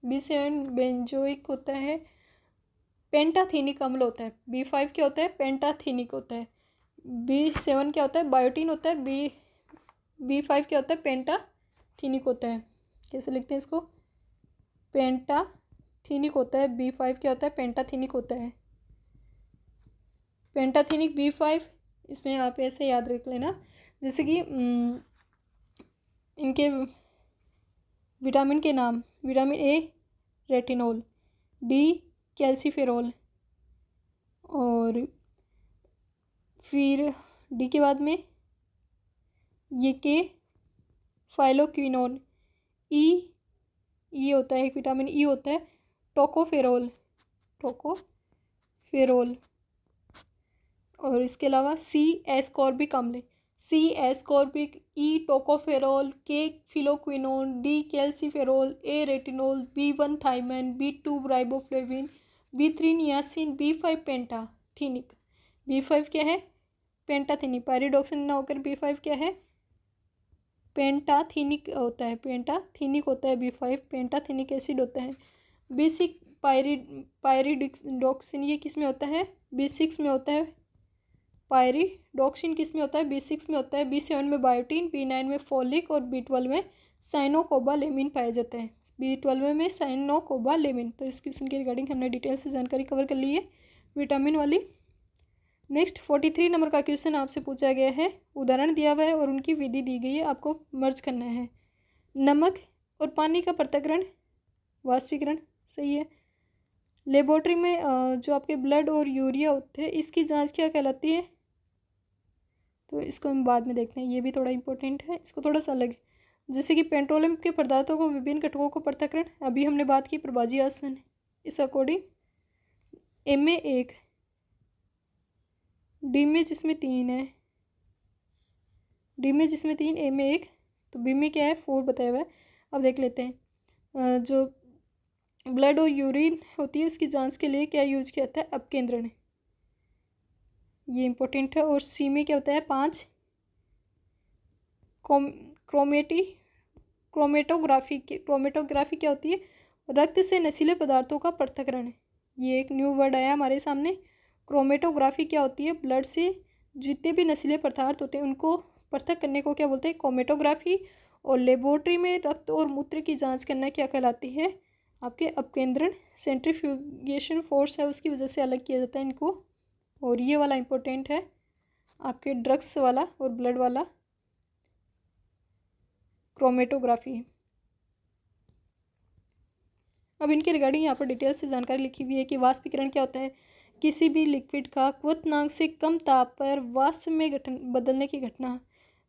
बी7 बेंजोइक होता है, पेंटाथीनिक अम्ल होता है। बी5 क्या होता है, पेंटाथीनिक होता है। बी7 क्या होता है, बायोटीन होता है। बी5 क्या होता है, पेंटाथीनिक होता है। कैसे लिखते हैं इसको, पेंटाथीनिक होता है। बी5 क्या होता है, पेंटाथीनिक होता है, पेंटाथीनिक बी5। इसमें आप ऐसे याद रख लेना, जैसे कि इनके विटामिन के नाम, vitamin A retinol, D calciferol, और फिर डी के बाद में ये के फाइलोक्विनोन, ई होता है, एक विटामिन ई होता है, टोकोफेरोल, और इसके अलावा सी एस्कॉर्बिक अम्ल, C ascorbic, E tocopherol, K phylloquinone, D calciferol, A retinol, B one thiamine, B two riboflavin, बी3 नियासिन, बी5 पेंटाथीनिक। बी5 क्या है? पेंटाथीनिक। पायरिडॉक्सिन ना होकर बी5 क्या है? पेंटाथीनिक होता है, पेंटाथीनिक होता है बी5, पेंटाथीनिक एसिड होता है। बी6 पायरिडॉक्सिन, ये किस में होता है? बी6 में होता है। पायरिडॉक्सिन किस में होता है? बी6 में होता है। बी7 में बायोटीन, बी9 में फोलिक और बी12 में साइनोकोबालेमिन पाया जाता है। बी12 में साइनोकोबालेमिन। तो इस क्वेश्चन के रिगार्डिंग हमने डिटेल से जानकारी कवर कर ली है विटामिन वाली। नेक्स्ट 43 नंबर का क्वेश्चन आपसे पूछा गया है, उदाहरण दिया हुआ है और उनकी विधि दी गई है, आपको मर्ज करना है। नमक और पानी का पृथक्करण, वाष्पीकरण, सही है। लेबोरेटरी में जो आपके ब्लड और यूरिया होते हैं, इसकी जांच क्या कहलाती है? तो इसको हम बाद में देखते हैं, ये भी थोड़ा इंपॉर्टेंट है, इसको थोड़ा सा अलग है। जैसे कि पेट्रोलियम के पदार्थों को विभिन्न घटकों को पृथक्करण, अभी हमने बात की प्रभाजी आसन, इस अकॉर्डिंग एम में 1, डी में जिसमें 3 है, डी में जिसमें 3, ए में 1, तो बी में क्या है? 4 बताया हुआ है। अब देख लेते हैं, जो ब्लड और यूरिन होती है उसकी जांच के लिए क्या यूज किया जाता है? अपकेंद्रण, ये इंपॉर्टेंट है। और सी में क्या होता है? 5 क्रोमेटोग्राफी क्या होती है? रक्त से नशीले पदार्थों का पृथक्करण, ये एक न्यू वर्ड आया हमारे सामने। क्रोमेटोग्राफी क्या होती है? ब्लड से जितने भी नशीले पदार्थ होते हैं उनको पृथक करने को क्या बोलते हैं? क्रोमेटोग्राफी। और लेबोरेटरी में रक्त और मूत्र की जांच करना क्या कहलाती है? आपके अपकेंद्रण। सेंट्रीफ्यूगेशन फोर्स है उसकी वजह से अलग किया जाता है इनको। और ये वाला इंपॉर्टेंट है आपके ड्रग्स वाला और ब्लड वाला, क्रोमेटोग्राफी। अब इनके रिगार्डिंग यहाँ पर डिटेल से जानकारी लिखी हुई है कि वाष्पीकरण क्या होता है? किसी भी लिक्विड का क्वथनांक से कम ताप पर वाष्प में बदलने की घटना।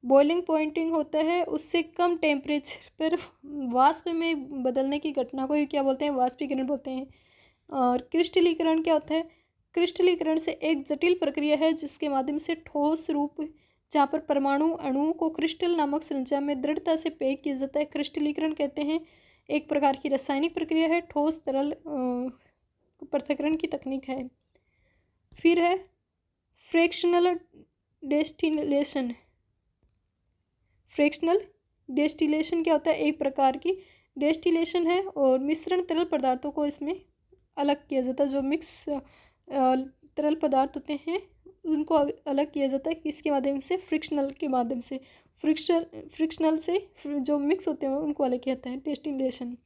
बॉइलिंग पॉइंटिंग होता है, उससे कम टेम्परेचर पर वाष्प में बदलने की घटना को क्या बोलते हैं? वाष्पीकरण बोलते हैं। और क्रिस्टलीकरण क्या होता है? क्रिस्टलीकरण से एक जटिल प्रक्रिया है जिसके माध्यम से ठोस रूप, जहाँ पर परमाणु अणुओं को क्रिस्टल नामक संरचना में दृढ़ता से पैक किया जाता है, क्रिस्टलीकरण कहते हैं। एक प्रकार की रासायनिक प्रक्रिया है, ठोस तरल पृथक्करण की तकनीक है। फिर है फ्रैक्शनल डेस्टिलेशन। फ्रैक्शनल डेस्टिलेशन क्या होता है? एक प्रकार की डेस्टिलेशन है और मिश्रण तरल पदार्थों को इसमें अलग किया जाता है। जो मिक्स तरल पदार्थ होते हैं उनको अलग किया जाता है, किसके माध्यम से? फ्रिक्शनल के माध्यम से। फ्रिक्शनल से जो मिक्स होते हैं उनको अलग किया जाता है, डेस्टिलेशन।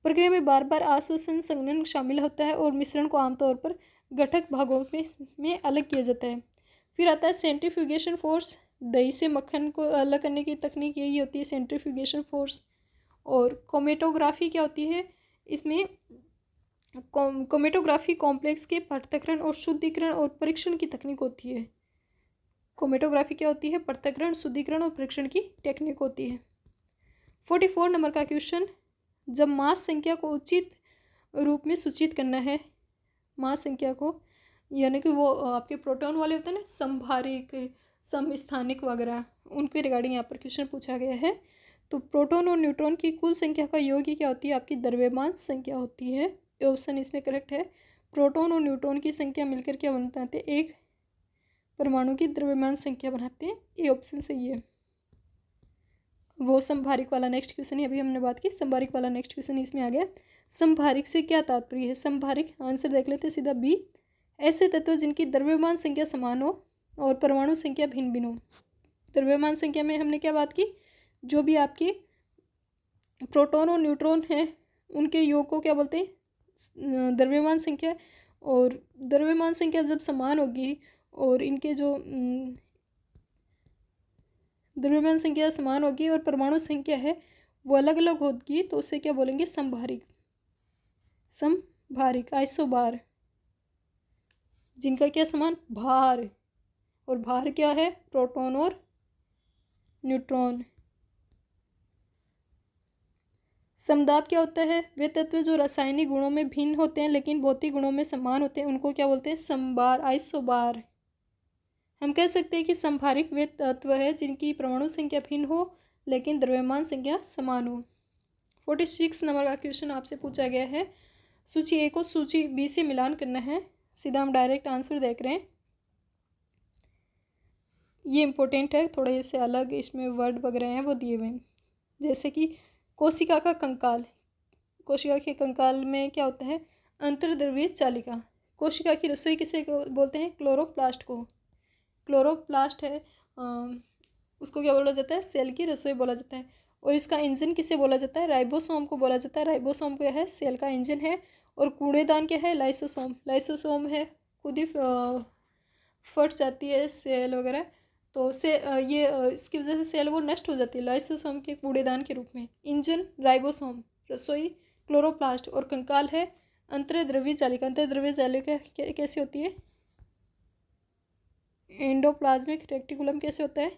प्रक्रिया में बार बार आश्वासन संघनन शामिल होता है और मिश्रण को आमतौर पर घटक भागों में अलग किया जाता है। फिर आता है सेंट्रीफ्यूगेशन फोर्स। दही से मक्खन को अलग करने की तकनीक यही होती है, सेंट्रीफ्यूगेशन फोर्स। और क्रोमेटोग्राफी क्या होती है? इसमें क्रोमेटोग्राफी कॉम्प्लेक्स के पृथक्करण और शुद्धिकरण और परीक्षण की तकनीक होती है। क्रोमेटोग्राफी क्या होती है? पृथक्करण, शुद्धिकरण और परीक्षण की टेक्निक होती है। 44 नंबर का क्वेश्चन, जब मास संख्या को उचित रूप में सूचित करना है, मास संख्या को, यानी कि वो आपके प्रोटॉन वाले होते हैं ना, समभारिक, समस्थानिक वगैरह, उनके रिगार्डिंग यहाँ पर क्वेश्चन पूछा गया है। तो प्रोटॉन और न्यूट्रॉन की कुल संख्या का योग क्या होती है? आपकी द्रव्यमान संख्या होती है। ऑप्शन इसमें करेक्ट है। प्रोटॉन और न्यूट्रॉन की संख्या मिलकर क्या बनाते हैं? एक परमाणु की द्रव्यमान संख्या बनाते हैं। ये ऑप्शन सही है। वो संभारिक वाला नेक्स्ट क्वेश्चन है, अभी हमने बात की संभारिक वाला नेक्स्ट क्वेश्चन इसमें आ गया। संभारिक से क्या तात्पर्य है? संभारिक आंसर देख लेते हैं सीधा बी, ऐसे तत्व जिनकी द्रव्यमान संख्या समान हो और परमाणु संख्या भिन्न भिन्न हो। द्रव्यमान संख्या में हमने क्या बात की? जो भी आपके प्रोटॉन और न्यूट्रॉन हैं उनके योग को क्या बोलते हैं? द्रव्यमान संख्या। और द्रव्यमान संख्या जब समान होगी और इनके जो द्रव्यमान संख्या समान होगी और परमाणु संख्या है वो अलग अलग होगी, तो उसे क्या बोलेंगे? संभारिक। संभारिक आइसोबार, जिनका क्या समान? भार। और भार क्या है? प्रोटॉन और न्यूट्रॉन। समदाब क्या होता है? वे तत्व जो रासायनिक गुणों में भिन्न होते हैं लेकिन भौतिक गुणों में समान होते हैं उनको क्या बोलते हैं? समबार, आइसोबार। हम कह सकते हैं कि संभारिक वे तत्व है जिनकी परमाणु संख्या भिन्न हो लेकिन द्रव्यमान संख्या समान हो। 46 नंबर का क्वेश्चन आपसे पूछा गया है, सूची ए को सूची बी से मिलान करना है। सीधा हम डायरेक्ट आंसर देख रहे हैं। ये इंपॉर्टेंट है, थोड़े इससे अलग इसमें वर्ड वगैरह हैं वो दिए हुए हैं। जैसे कि कोशिका का कंकाल, कोशिका के कंकाल में क्या होता है, अंतर्द्रव्यीय चालिका। कोशिका की रसोई किसे बोलते हैं, क्लोरोप्लास्ट को। क्लोरोप्लास्ट है उसको क्या बोला जाता है, सेल की रसोई बोला जाता है। और इसका इंजन किसे बोला जाता है, राइबोसोम को बोला जाता है। राइबोसोम क्या है, सेल का इंजन है। और कूड़ेदान क्या है, लाइसोसोम। लाइसोसोम है खुद ही फट जाती है सेल वगैरह, तो से इसकी वजह से सेल वो नष्ट हो जाती है लाइसोसोम के कूड़ेदान के रूप में। इंजन राइबोसोम, रसोई क्लोरोप्लास्ट, और कंकाल है अंतर्द्रव्यीय चालिका। अंतर्द्रव्यीय चालिका कैसी होती है, एंडोप्लाज्मिक रेटिकुलम कैसे होता है,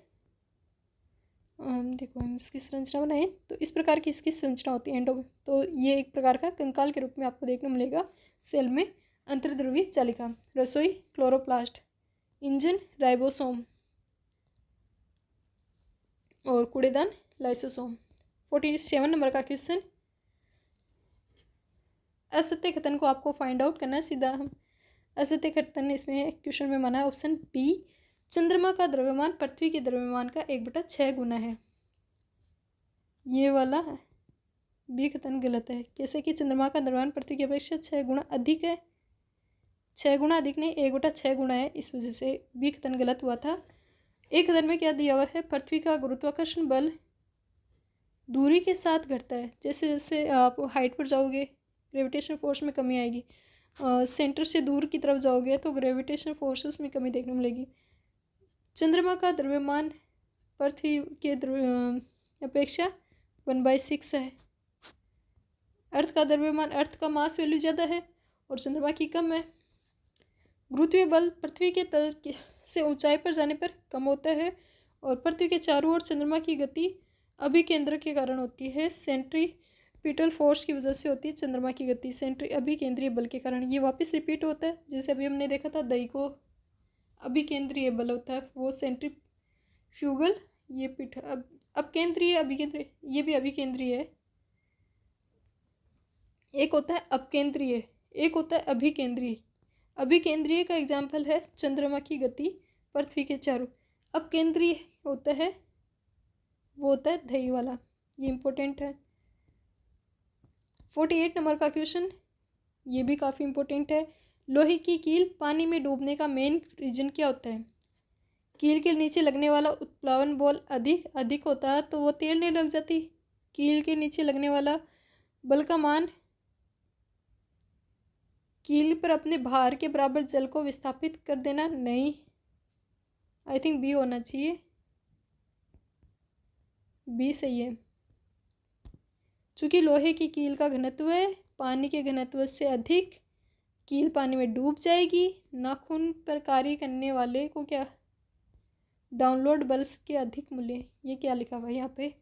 देखो हम इसकी संरचना बनाएं तो इस प्रकार की इसकी संरचना होती है एंडो। तो ये एक प्रकार का कंकाल के रूप में आपको देखने मिलेगा सेल में। अंतर्द्रव्यीय चालिका, रसोई क्लोरोप्लास्ट, इंजन राइबोसोम, और कूड़ेदान लाइसोसोम। 47 नंबर का क्वेश्चन, असत्य कथन को आपको फाइंड आउट करना है। सीधा हम असत्य कथन इसमें क्वेश्चन में माना है ऑप्शन बी, चंद्रमा का द्रव्यमान पृथ्वी के द्रव्यमान का 1/6 गुना है। ये वाला बी कथन गलत है। कैसे कि चंद्रमा का द्रव्यमान पृथ्वी की अपेक्षा 6 गुना अधिक है, 6 गुना अधिक नहीं 1/6 गुना है, इस वजह से बी कथन गलत हुआ था। एक कथन में क्या दिया हुआ है, पृथ्वी का गुरुत्वाकर्षण बल दूरी के साथ घटता है। जैसे जैसे आप हाइट पर जाओगे ग्रेविटेशन फोर्स में कमी आएगी, सेंटर से दूर की तरफ जाओगे तो ग्रेविटेशन फोर्सेस में कमी देखने मिलेगी। चंद्रमा का द्रव्यमान पृथ्वी के अपेक्षा 1/6 है। अर्थ का द्रव्यमान, अर्थ का मास वैल्यू ज़्यादा है और चंद्रमा की कम है। गुरुत्वीय बल पृथ्वी के तल से ऊंचाई पर जाने पर कम होता है और पृथ्वी के चारों ओर चंद्रमा की गति अभिकेंद्र के कारण होती है। सेंट्रीपिटल फोर्स की वजह से होती है चंद्रमा की गति, अभिकेंद्रीय बल के कारण। ये वापस रिपीट होता है, जैसे अभी हमने देखा था दही को अभिकेंद्रीय बल होता है वो सेंट्रीफ्यूगल, ये पीठ अपकेंद्रीय अभिकेंद्रीय, ये भी अभिकेंद्रीय है। एक होता है अपकेंद्रीय, एक होता है अभिकेंद्रीय। अभिकेंद्रीय का एग्जाम्पल है चंद्रमा की गति पृथ्वी के चारों। अपकेंद्रीय होता है वो होता है दही वाला, ये इंपॉर्टेंट है। 48 नंबर का क्वेश्चन, ये भी काफ़ी इंपॉर्टेंट है। लोहे की कील पानी में डूबने का मेन रीजन क्या होता है। कील के नीचे लगने वाला उत्प्लावन बल अधिक होता है तो वो तैरने लग जाती। कील के नीचे लगने वाला बल का मान कील पर अपने भार के बराबर जल को विस्थापित कर देना, नहीं, आई थिंक बी होना चाहिए, बी सही है। चूँकि लोहे की कील का घनत्व है पानी के घनत्व से अधिक, कील पानी में डूब जाएगी। नाखून पर कार्य करने वाले को क्या, डाउनलोड बल्स के अधिक मूल्य, ये क्या लिखा हुआ है यहाँ पे,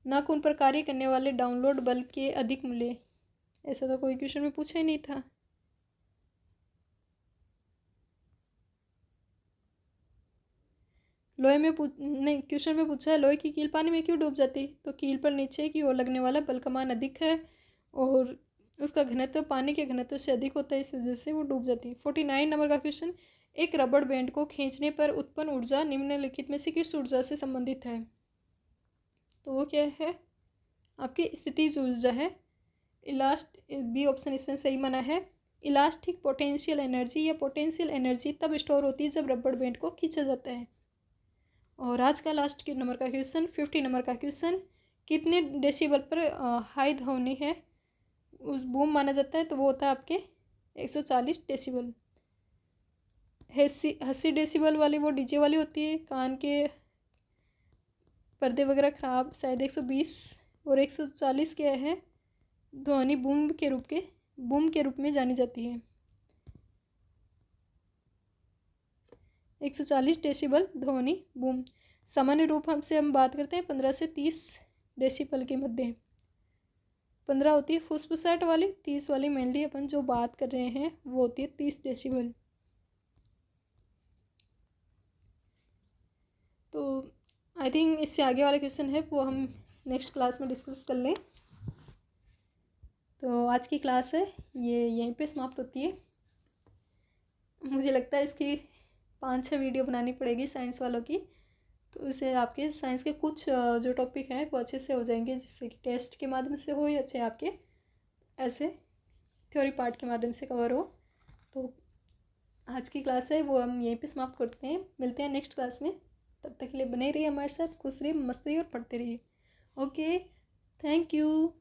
नाखून पर कार्य करने वाले डाउनलोड बल के अधिक मूल्य। ऐसा तो कोई क्वेश्चन में पूछा ही नहीं था। लोहे में नहीं, क्वेश्चन में पूछा है लोहे की कील पानी में क्यों डूब जाती, तो कील पर नीचे की ओर लगने वाला बल का मान अधिक है और उसका घनत्व पानी के घनत्व से अधिक होता है, इस वजह से वो डूब जाती है। 49 नंबर का क्वेश्चन, एक रबड़ बैंड को खींचने पर उत्पन्न ऊर्जा निम्नलिखित में से किस ऊर्जा से संबंधित है। तो वो क्या है, आपकी स्थितिज ऊर्जा है। बी ऑप्शन इसमें सही माना है। इलास्टिक पोटेंशियल एनर्जी या पोटेंशियल एनर्जी तब स्टोर होती है जब रबड़ बैंड को खींचा जाता है। और आज का लास्ट के नंबर का क्वेश्चन 50 नंबर का क्वेश्चन, कितने डेसिबल पर हाई ध्वनि है उस बूम माना जाता है, तो वो होता है आपके 140 डेसिबल। 80 डेसिबल वाली वो डीजे वाली होती है, कान के पर्दे वगैरह खराब, शायद 120। और 140 क्या है, ध्वनि बूम के रूप में जानी जाती है। 140 डेसिबल ध्वनि बूम। सामान्य रूप हमसे हम बात करते हैं 15 से 30 डेसिबल के मध्य। 15 होती है फुसफुसाहट वाली, 30 वाली मेनली अपन जो बात कर रहे हैं वो होती है 30 डेसिबल। तो आई थिंक इससे आगे वाला क्वेश्चन है वो हम नेक्स्ट क्लास में डिस्कस कर लें। तो आज की क्लास है ये यहीं पे समाप्त होती है। मुझे लगता है इसकी 5-6 वीडियो बनानी पड़ेगी साइंस वालों की, तो उससे आपके साइंस के कुछ जो टॉपिक हैं वो अच्छे से हो जाएंगे, जिससे कि टेस्ट के माध्यम से हो या अच्छे आपके ऐसे थ्योरी पार्ट के माध्यम से कवर हो। तो आज की क्लास है वो हम यहीं पे समाप्त करते हैं। मिलते हैं नेक्स्ट क्लास में। तब तक के लिए बने रहिए हमारे साथ, खुश रहिए, मस्त रहिए और पढ़ते रहिए। Okay, thank you.